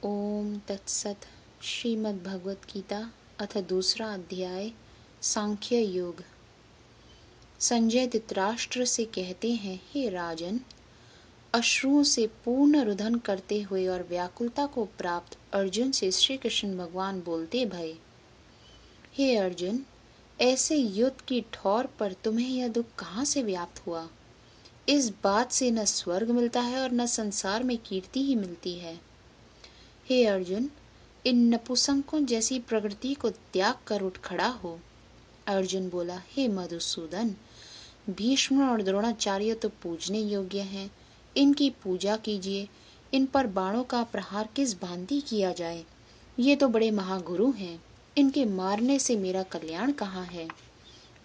ओम तत्सत। श्रीमद् भगवत गीता अथ दूसरा अध्याय सांख्य योग। संजय धृतराष्ट्र से कहते हैं, हे राजन, अश्रुओं से पूर्ण रुदन करते हुए और व्याकुलता को प्राप्त अर्जुन से श्री कृष्ण भगवान बोलते भय, हे अर्जुन, ऐसे युद्ध की ठौर पर तुम्हें यह दुख कहाँ से व्याप्त हुआ? इस बात से न स्वर्ग मिलता है और न संसार में कीर्ति ही मिलती है। हे अर्जुन, इन नपुंसकों जैसी प्रकृति को त्याग कर उठ खड़ा हो। अर्जुन बोला, हे मधुसूदन, भीष्म और द्रोणाचार्य तो पूजने योग्य हैं, इनकी पूजा कीजिए। इन पर बाणों का प्रहार किस भांति किया जाए? ये तो बड़े महागुरु हैं, इनके मारने से मेरा कल्याण कहाँ है?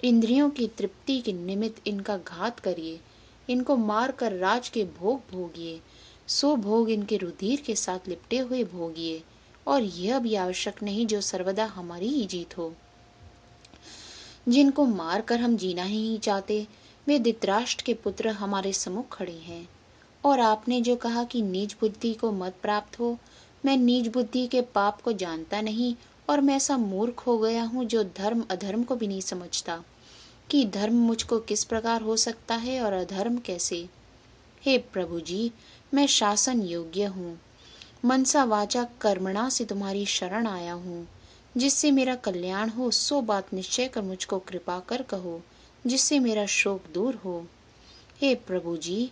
इंद्रियों की तृप्ति के निमित्त इनका घात करिए, इनको मार कर राज के भोग भोगिए, सो भोग इनके रुधिर के साथ लिपटे हुए भोगिए, और यह भी आवश्यक नहीं जो सर्वदा हमारी ही जीत हो। जिनको मार कर हम जीना ही नहीं चाहते, वे धृतराष्ट्र के पुत्र हमारे सम्मुख खड़े हैं। और आपने जो कहा कि नीच बुद्धि को मत प्राप्त हो, मैं नीच बुद्धि के पाप को जानता नहीं, और मैं ऐसा मूर्ख हो गया हूँ जो धर्म अधर्म को भी नहीं समझता कि धर्म मुझको किस प्रकार हो सकता है और अधर्म कैसे। हे प्रभु जी, मैं शासन योग्य हूँ, मनसा वाचा कर्मणा से तुम्हारी शरण आया हूँ। जिससे मेरा कल्याण हो सो बात निश्चय कर मुझको कृपा कर कहो, जिससे मेरा शोक दूर हो। हे प्रभु जी,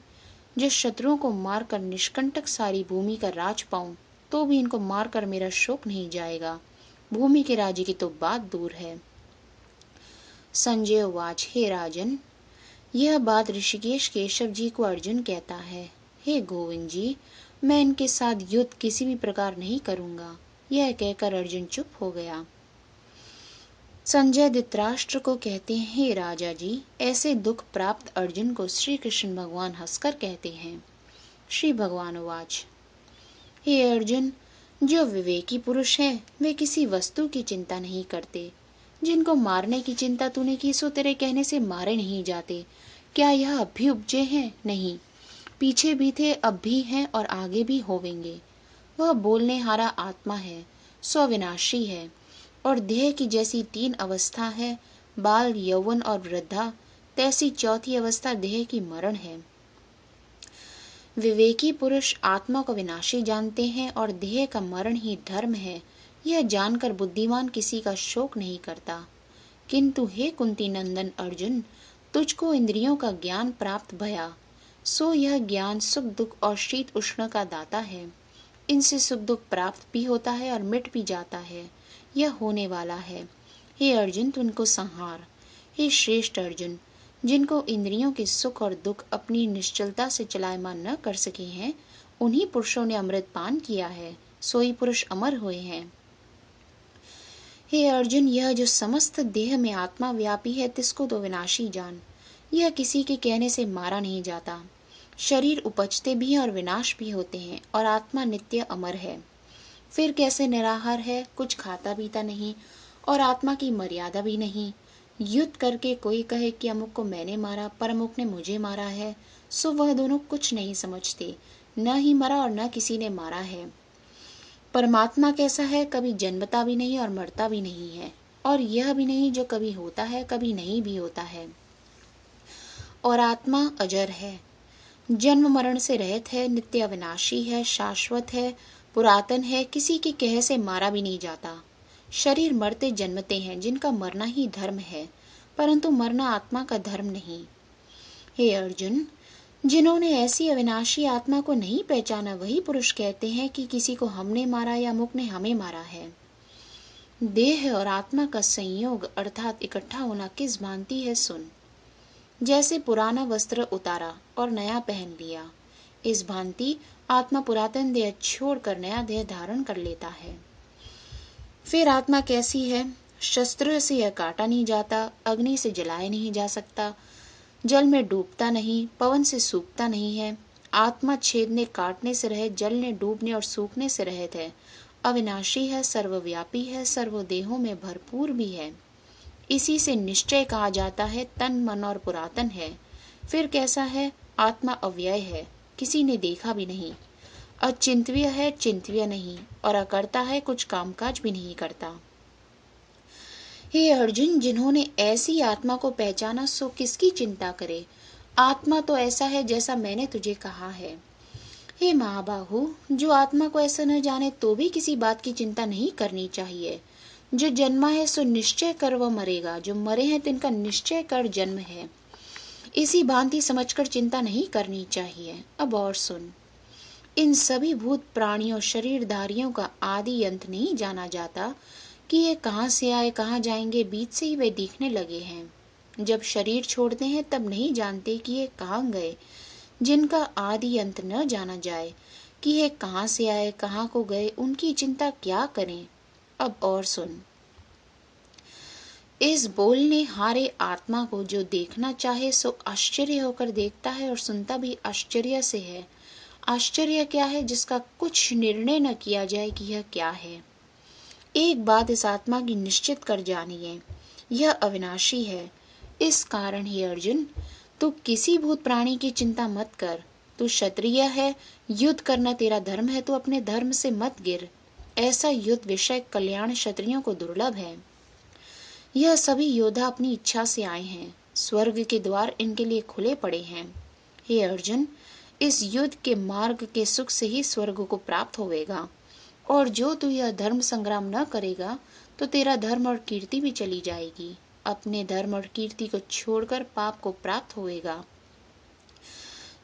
जो शत्रुओं को मारकर निष्कंटक सारी भूमि का राज पाऊं, तो भी इनको मारकर मेरा शोक नहीं जाएगा। भूमि के राज्य की तो बात दूर है। संजय उवाच, हे राजन, यह बात ऋषिकेश केशव जी को अर्जुन कहता है। हे गोविंद जी, मैं इनके साथ युद्ध किसी भी प्रकार नहीं करूंगा। यह कहकर अर्जुन चुप हो गया। संजय धृतराष्ट्र को कहते हैं, हे राजा जी, ऐसे दुख प्राप्त अर्जुन को श्री कृष्ण भगवान हंसकर कहते हैं। श्री भगवान उवाच, हे अर्जुन, जो विवेकी पुरुष है वे किसी वस्तु की चिंता नहीं करते। जिनको मारने की चिंता तूने की सो तेरे कहने से मारे नहीं जाते। क्या यह अब भी उपजे हैं? नहीं, पीछे भी थे, अब भी हैं और आगे भी होवेंगे। वह बोलने हारा आत्मा है, सो विनाशी है, और देह की जैसी 3 अवस्था है, बाल, यौवन और वृद्धा, तैसी चौथी अवस्था देह की मरण है। विवेकी पुरुष आत्मा को विनाशी जानते हैं और देह का मरण ही धर्म है। यह जानकर बुद्धिमान किसी का शोक नहीं करता। किंतु हे कुंती नंदन अर्जुन, तुझको इंद्रियों का ज्ञान प्राप्त भया, सो यह ज्ञान सुख दुख और शीत उष्ण का दाता है। इनसे सुख दुख प्राप्त भी होता है और मिट भी जाता है, यह होने वाला है। हे अर्जुन, तू इनको संहार। हे श्रेष्ठ अर्जुन, जिनको इंद्रियों के सुख और दुख अपनी निश्चलता से चलायमान न कर सके हैं, उन्हीं पुरुषों ने अमृत पान किया है, सोई पुरुष अमर हुए हैं। हे अर्जुन, यह जो समस्त देह में आत्मा व्यापी है, तिसको तो विनाशी जान। यह किसी के कहने से मारा नहीं जाता। शरीर उपजते भी और विनाश भी होते हैं, और आत्मा नित्य अमर है। फिर कैसे निराहार है, कुछ खाता पीता नहीं, और आत्मा की मर्यादा भी नहीं। युद्ध करके कोई कहे कि अमुक को मैंने मारा, पर अमुक ने मुझे मारा है, सो वह दोनों कुछ नहीं समझते, न ही मरा और न किसी ने मारा है। परमात्मा कैसा है, कभी जन्मता भी नहीं और मरता भी नहीं है, और यह भी नहीं जो कभी होता है कभी नहीं भी होता है। और आत्मा अजर है, जन्म मरण से रहित है, नित्य अविनाशी है, शाश्वत है, पुरातन है, किसी के कहे से मारा भी नहीं जाता। शरीर मरते जन्मते हैं, जिनका मरना ही धर्म है, परंतु मरना आत्मा का धर्म नहीं। हे अर्जुन, जिन्होंने ऐसी अविनाशी आत्मा को नहीं पहचाना, वही पुरुष कहते हैं कि किसी को हमने मारा या अमुक ने हमें मारा है। देह और आत्मा का संयोग अर्थात इकट्ठा होना किस भांति है, सुन। जैसे पुराना वस्त्र उतारा और नया पहन लिया, इस भांति आत्मा पुरातन देह छोड़कर नया देह धारण कर लेता है। फिर आत्मा कैसी है? शस्त्र से यह काटा नहीं जाता, अग्नि से जलाया नहीं जा सकता, जल में डूबता नहीं, पवन से सूखता नहीं है। आत्मा छेदने काटने से रहित, जलने डूबने और सूखने से रहित है, अविनाशी है, सर्वव्यापी है, सर्वदेहों में भरपूर भी है। इसी से निश्चय कहा जाता है तन मन और पुरातन है। फिर कैसा है? आत्मा अव्यय है, किसी ने देखा भी नहीं। अचिंत्य है चिंत्य नहीं, और अकर्ता है कुछ कामकाज भी नहीं करता। हे अर्जुन, जिन्होंने ऐसी आत्मा को पहचाना सो किसकी चिंता करे। आत्मा तो ऐसा है जैसा मैंने तुझे कहा है। हे महाबाहु, जो आत्मा को ऐसा न जाने तो भी किसी बात की चिंता नहीं करनी चाहिए। जो जन्मा है सो निश्चय कर वह मरेगा, जो मरे हैं तिनका निश्चय कर जन्म है। इसी भांति समझकर चिंता नहीं करनी चाहिए। अब और सुन, इन सभी भूत प्राणियों शरीरधारियों का आदि अंत नहीं जाना जाता कि ये कहाँ से आए कहाँ जाएंगे, बीच से ही वे दिखने लगे हैं। जब शरीर छोड़ते हैं तब नहीं जानते कि ये कहाँ गए। जिनका आदि अंत न जाना जाए कि ये कहाँ से आए कहाँ को गए, उनकी चिंता क्या करें। अब और सुन, इस बोलने हारे आत्मा को जो देखना चाहे सो आश्चर्य होकर देखता है और सुनता भी आश्चर्य से है। आश्चर्य क्या है जिसका कुछ निर्णय न किया जाए कि यह क्या है। एक बात इस आत्मा की निश्चित कर जानिए, यह अविनाशी है। इस कारण ही अर्जुन, तू किसी भूत प्राणी की चिंता मत कर। तू क्षत्रिय है, युद्ध करना तेरा धर्म है, तो अपने धर्म से मत गिर। ऐसा युद्ध विषय कल्याण क्षत्रियों को दुर्लभ है। यह सभी योद्धा अपनी इच्छा से आए हैं, स्वर्ग के द्वार इनके लिए खुले पड़े हैं। हे अर्जुन, इस युद्ध के मार्ग के सुख से ही स्वर्ग को प्राप्त होवेगा, और जो तू यह धर्म संग्राम न करेगा तो तेरा धर्म और कीर्ति भी चली जाएगी। अपने धर्म और कीर्ति को छोड़कर पाप को प्राप्त होएगा।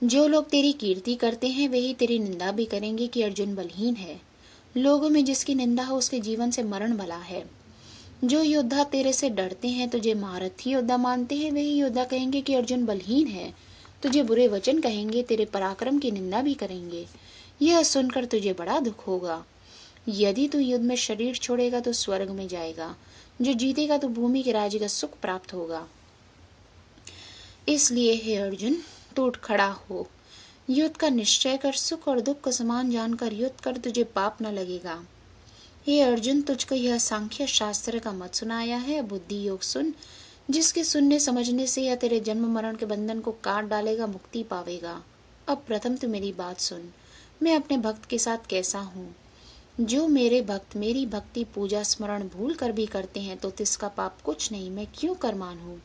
जो लोग तेरी कीर्ति करते हैं वे ही तेरी निंदा भी करेंगे कि अर्जुन बलहीन है। लोगों में जिसकी निंदा हो उसके जीवन से मरण भला है। जो योद्धा तेरे से डरते हैं, तुझे महारथी योद्धा मानते हैं, वे ही योद्धा कहेंगे कि अर्जुन बलहीन है। तुझे बुरे वचन कहेंगे, तेरे पराक्रम की निंदा भी करेंगे। यह सुनकर तुझे बड़ा दुख होगा। यदि तू युद्ध में शरीर छोड़ेगा तो स्वर्ग में जाएगा, जो जीतेगा तो भूमि के राज्य का सुख प्राप्त होगा। इसलिए हे अर्जुन, तू उठ खड़ा हो, युद्ध का निश्चय कर, सुख और दुख को समान जानकर युद्ध कर, तुझे पाप न लगेगा। हे अर्जुन, तुझको यह सांख्य शास्त्र का मत सुनाया है, बुद्धि योग सुन, जिसके सुनने समझने से यह तेरे जन्म मरण के बंधन को काट डालेगा, मुक्ति पावेगा। अब प्रथम तू मेरी बात सुन, मैं अपने भक्त के साथ कैसा हूँ। जो मेरे भक्त मेरी भक्ति पूजा स्मरण भूल कर भी करते हैं तो तिसका पाप कुछ नहीं, मैं क्यों कर मानूं।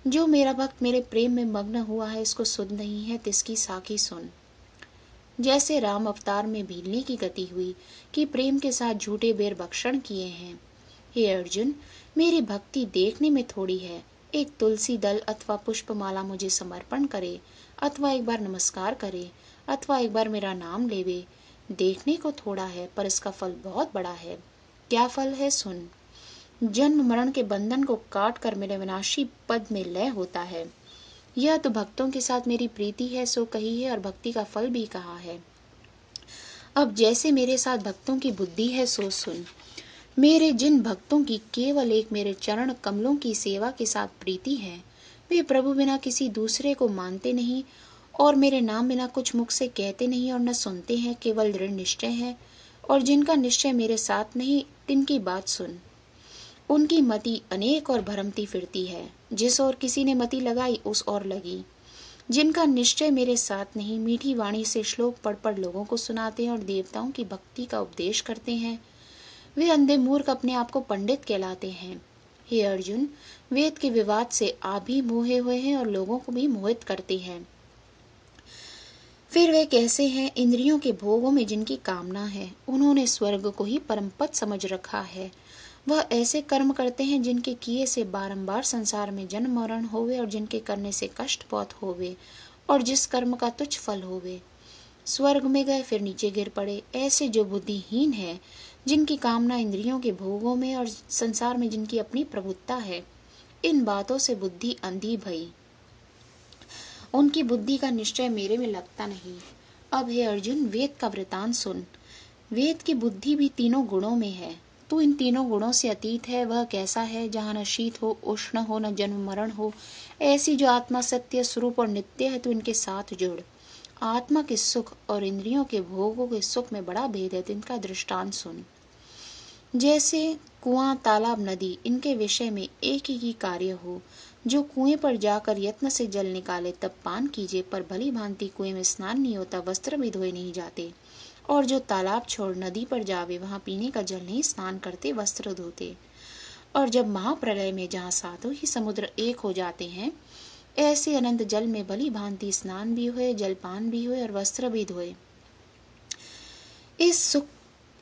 जो मेरा भक्त मेरे प्रेम में मग्न हुआ है, इसको सुध नहीं है, तिसकी साखी सुन। जैसे राम अवतार में भीलने की गति हुई कि प्रेम के साथ झूठे बेर भक्षण किए हैं। हे अर्जुन, मेरी भक्ति देखने में थोड़ी है। एक तुलसी दल अथवा पुष्पमाला मुझे समर्पण करे, अथवा एक बार नमस्कार करे, अथवा एक बार मेरा नाम लेवे, देखने को थोड़ा है पर इसका फल बहुत बड़ा है। क्या फल है सुन। जन्म मरण के बंधन को काट कर मेरे विनाशी पद में लय होता है। यह तो भक्तों के साथ मेरी प्रीति है सो कही है, और भक्ति का फल भी कहा है। अब जैसे मेरे साथ भक्तों की बुद्धि है सो सुन। मेरे जिन भक्तों की केवल एक मेरे चरण कमलों की सेवा के साथ प्रीति है, वे प्रभु बिना किसी दूसरे को मानते नहीं, और मेरे नाम बिना कुछ मुख से कहते नहीं और न सुनते हैं, केवल दृढ़ निश्चय है। और जिनका निश्चय मेरे साथ नहीं, तिनकी बात सुन। उनकी मति अनेक और भरमती फिरती है, जिस और किसी ने मति लगाई उस और लगी। जिनका निश्चय मेरे साथ नहीं, मीठी वाणी से श्लोक पढ़ पढ़ लोगों को सुनाते हैं और देवताओं की भक्ति का उपदेश करते हैं, वे अंधे मूर्ख अपने आप को पंडित कहलाते हैं। हे अर्जुन, वेद के विवाद से आप भी मोहे हुए हैं और लोगों को भी मोहित करते हैं। फिर वे कैसे हैं, इंद्रियों के भोगों में जिनकी कामना है, उन्होंने स्वर्ग को ही परम पद समझ रखा है। वह ऐसे कर्म करते हैं जिनके किए से बारंबार संसार में जन्म मरण होवे, और जिनके करने से कष्ट बहुत होवे, और जिस कर्म का तुच्छ फल होवे। स्वर्ग में गए फिर नीचे गिर पड़े। ऐसे जो बुद्धिहीन है, जिनकी कामना इंद्रियों के भोगों में और संसार में जिनकी अपनी प्रभुत्ता है, इन बातों से बुद्धि अंधी भई, उनकी बुद्धि का निश्चय मेरे में लगता नहीं। अब हे अर्जुन, वेद का वृतांत सुन। वेद की बुद्धि भी तीनों गुणों में है। तू इन तीनों गुणों से अतीत है। वह कैसा है जहाँ न शीत हो, उष्ण हो, न जन्म मरण हो। ऐसी जो आत्मा सत्य स्वरूप और नित्य है, तू इनके साथ जुड़। आत्मा के सुख और इंद्रियों के भोगों के सुख में बड़ा भेद है, इनका दृष्टांत सुन। जैसे कुआं, तालाब, नदी, इनके विषय में एक ही कार्य हो। जो कुएं पर जाकर यत्न से जल निकाले तब पान कीजिए, पर भली भांति कुएं में स्नान नहीं होता, वस्त्र भी धोए नहीं जाते। और जो तालाब छोड़ नदी पर जावे वहां पीने का जल नहीं, स्नान करते, वस्त्र धोते। और जब महाप्रलय में जहाँ सातों ही समुद्र एक हो जाते हैं, ऐसे अनंत जल में भली भांति स्नान भी हुए, जलपान भी हुए और वस्त्र भी धोए।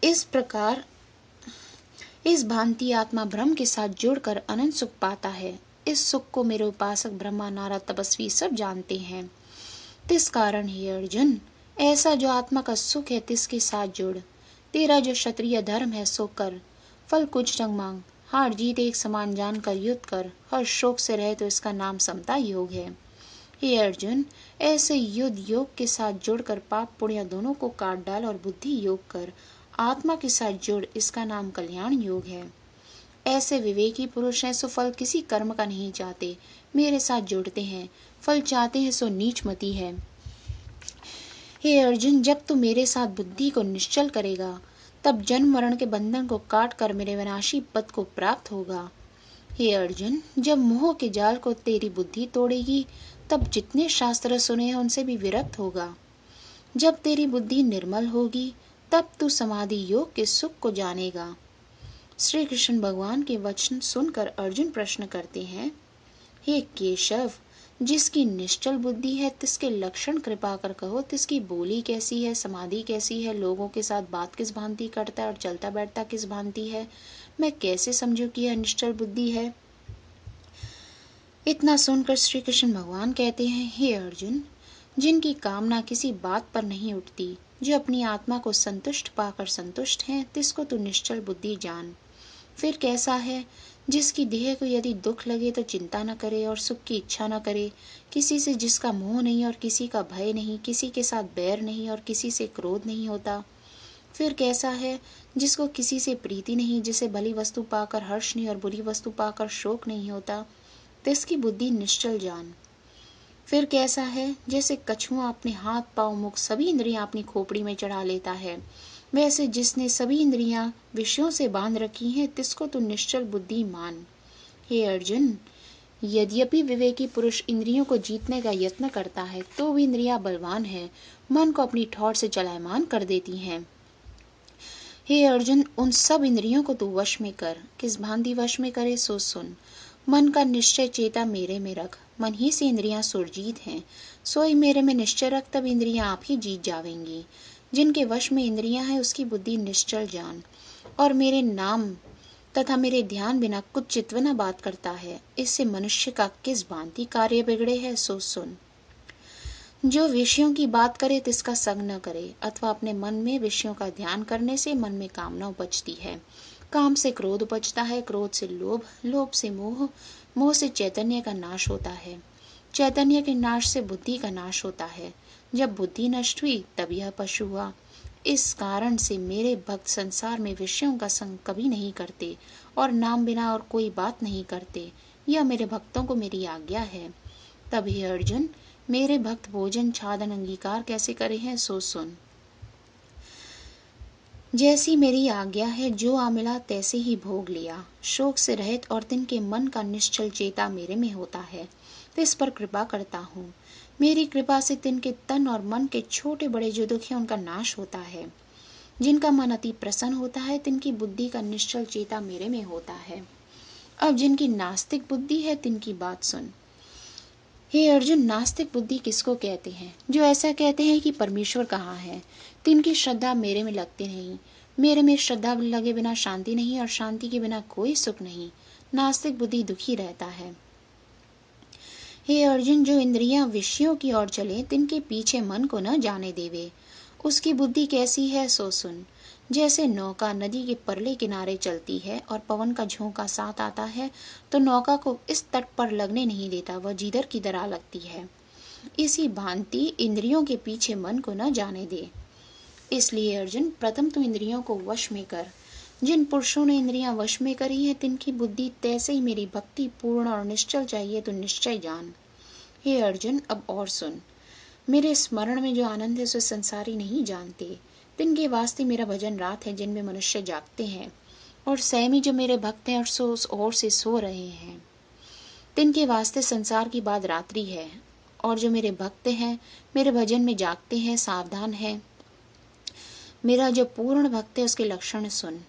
इस प्रकार इस भांति आत्मा ब्रह्म के साथ जुड़कर अनंत सुख पाता है। इस सुख को मेरे उपासक ब्रह्मा, नारद, तपस्वी सब जानते हैं। तिस कारण ही अर्जुन, ऐसा जो आत्मा का सुख है तिसके साथ जुड़। तेरा जो क्षत्रिय धर्म है सो कर, फल कुछ न मांग, हार जीत एक समान जानकर युद्ध कर, हर शोक से रहे तो इसका नाम समता योग है। हे अर्जुन, ऐसे युद्ध योग के साथ जुड़कर पाप पुण्य दोनों को काट डाल और बुद्धि योग कर आत्मा के साथ जुड़, इसका नाम कल्याण योग है। ऐसे विवेकी पुरुष हैं सो फल किसी कर्म का नहीं चाहते, मेरे साथ जुड़ते हैं, फल चाहते हैं सो नीच मति है। हे अर्जुन, जब तू मेरे साथ बुद्धि को निश्चल करेगा तब जन्म मरण के बंधन को काट कर मेरे विनाशी पद को प्राप्त होगा। हे अर्जुन, जब मोह के जाल को तेरी बुद्धि तोड़ेगी तब जितने शास्त्र सुने हैं उनसे भी विरक्त होगा। जब तेरी बुद्धि निर्मल होगी तब तू समाधि योग के सुख को जानेगा। श्री कृष्ण भगवान के वचन सुनकर अर्जुन प्रश्न करते हैं, हे केशव, जिसकी निश्चल बुद्धि है तिसके लक्षण कृपा कर कहो, तिसकी बोली कैसी है, समाधि कैसी है, लोगों के साथ बात किस भांति करता है और चलता बैठता किस भांति है, मैं कैसे समझूं कि यह निश्चल बुद्धि है। इतना सुनकर श्री कृष्ण भगवान कहते हैं, हे अर्जुन, जिनकी कामना किसी बात पर नहीं उठती, जो अपनी आत्मा को संतुष्ट पाकर संतुष्ट हैं, तिसको तू निश्चल बुद्धि जान। फिर कैसा है, जिसकी देह को यदि दुख लगे तो चिंता न करे और सुख की इच्छा न करे, किसी से जिसका मोह नहीं और किसी का भय नहीं, किसी के साथ बैर नहीं और किसी से क्रोध नहीं होता। फिर कैसा है, जिसको किसी से प्रीति नहीं, जिसे भली वस्तु पाकर हर्ष नहीं और बुरी वस्तु पाकर शोक नहीं होता, तिसकी बुद्धि निश्चल जान। फिर कैसा है, जैसे कछुआ अपने हाथ पांव मुख सभी इंद्रियां अपनी खोपड़ी में चढ़ा लेता है, वैसे जिसने सभी इंद्रियां विषयों से बांध रखी हैं तिसको तो निश्चल बुद्धि मान। हे अर्जुन, यद्यपि विवेकी पुरुष इंद्रियों को जीतने का यत्न करता है तो भी इंद्रियां बलवान है, मन को अपनी ठौर से चलायमान कर देती हैं। हे अर्जुन, उन सब इंद्रियों को तू वश में कर। किस भांति वश में करे सो सुन। मन का निश्चय चेता मेरे में रख, मन ही से इंद्रियां सुरजीत हैं, सोई मेरे में निश्चय रख, तब इंद्रियां आप ही जीत जावेंगी। जिनके वश में इंद्रियां हैं उसकी बुद्धि निश्चल जान, और मेरे नाम तथा मेरे ध्यान बिना कुछ चित्व न बात करता है, इससे मनुष्य का किस भांति कार्य बिगड़े है सो सुन। जो विषयों की बात करे तिसका संग न करे, अथवा अपने मन में विषयों का ध्यान करने से मन में कामना उपजती है, काम से क्रोध उपजता है, क्रोध से लोभ, लोभ से मोह, मोह से चैतन्य का नाश होता है, चैतन्य के नाश से बुद्धि का नाश होता है, जब बुद्धि नष्ट हुई तब यह पशु हुआ। इस कारण से मेरे भक्त संसार में विषयों का संग कभी नहीं करते और नाम बिना और कोई बात नहीं करते, यह मेरे भक्तों को मेरी आज्ञा है। तब हे अर्जुन, मेरे भक्त भोजन छादन अंगीकार कैसे करे हैं सो सुन। जैसी मेरी आज्ञा है, जो आ मिला तैसे ही भोग लिया, शोक से रहित और तिनके मन का निश्चल चेता मेरे में होता है, तो इस पर कृपा करता हूँ। मेरी कृपा से तिनके तन और मन के छोटे बड़े जो दुख है उनका नाश होता है। जिनका मन अति प्रसन्न होता है तिनकी बुद्धि का निश्चल चेता मेरे में होता है। अब जिनकी नास्तिक बुद्धि है तिनकी बात सुन। हे अर्जुन, नास्तिक बुद्धि किसको कहते हैं? जो ऐसा कहते हैं कि परमेश्वर कहाँ है, तिनकी श्रद्धा मेरे में लगती नहीं। मेरे में श्रद्धा लगे बिना शांति नहीं और शांति के बिना कोई सुख नहीं। नास्तिक बुद्धि दुखी रहता है। हे अर्जुन, जो इंद्रियां विषयों की ओर चले तिनके पीछे मन को न जाने देवे, उसकी बुद्धि कैसी है सो सुन। जैसे नौका नदी के परले किनारे चलती है और पवन का झोंका साथ आता है तो नौका को इस तट पर लगने नहीं देता, वह जिधर किधर आ लगती है। इसी भांति इंद्रियों के पीछे मन को न जाने दे। इसलिए अर्जुन, प्रथम तो इंद्रियों को वश में कर। जिन पुरुषों ने इंद्रियां वश में करी है तिनकी बुद्धि तैसे ही मेरी भक्ति पूर्ण और निश्चल चाहिए तो निश्चय जान। हे अर्जुन, अब और सुन। मेरे स्मरण में जो आनंद है सो संसारी नहीं जानते। तिनके वास्ते मेरा भजन रात है जिनमें मनुष्य जागते हैं, और सैमी जो मेरे भक्त हैं और सो उस ओर से सो रहे हैं। तिनके वास्ते संसार की बात रात्रि है, और जो मेरे भक्त हैं मेरे भजन में जागते हैं, सावधान हैं, मेरा जो पूर्ण भक्त है उसके लक्षण सुन।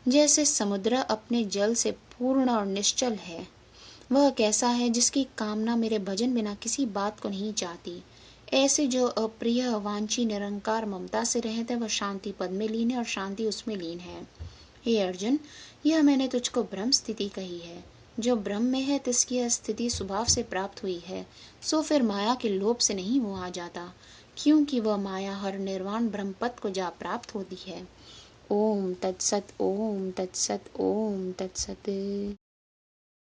जैसे समुद्र अपने जल से पूर्ण और निश्चल है, वह कैसा है जिसकी कामना मेरे भजन बिना किसी बात को नहीं चाहती। ऐसे जो अप्रिय अवांछी निरंकार ममता से रहते है, वह शांति पद में लीन है और शांति उसमें लीन है। हे अर्जुन, यह मैंने तुझको ब्रह्म स्थिति कही है। जो ब्रह्म में है तिसकी यह स्थिति स्वभाव से प्राप्त हुई है, सो फिर माया के लोभ से नहीं वो आ जाता, क्योंकि वह माया हर निर्वाण ब्रह्म पद को जा प्राप्त होती है। ओम तत्सत, ओम तत्सत, ओम तत्सत।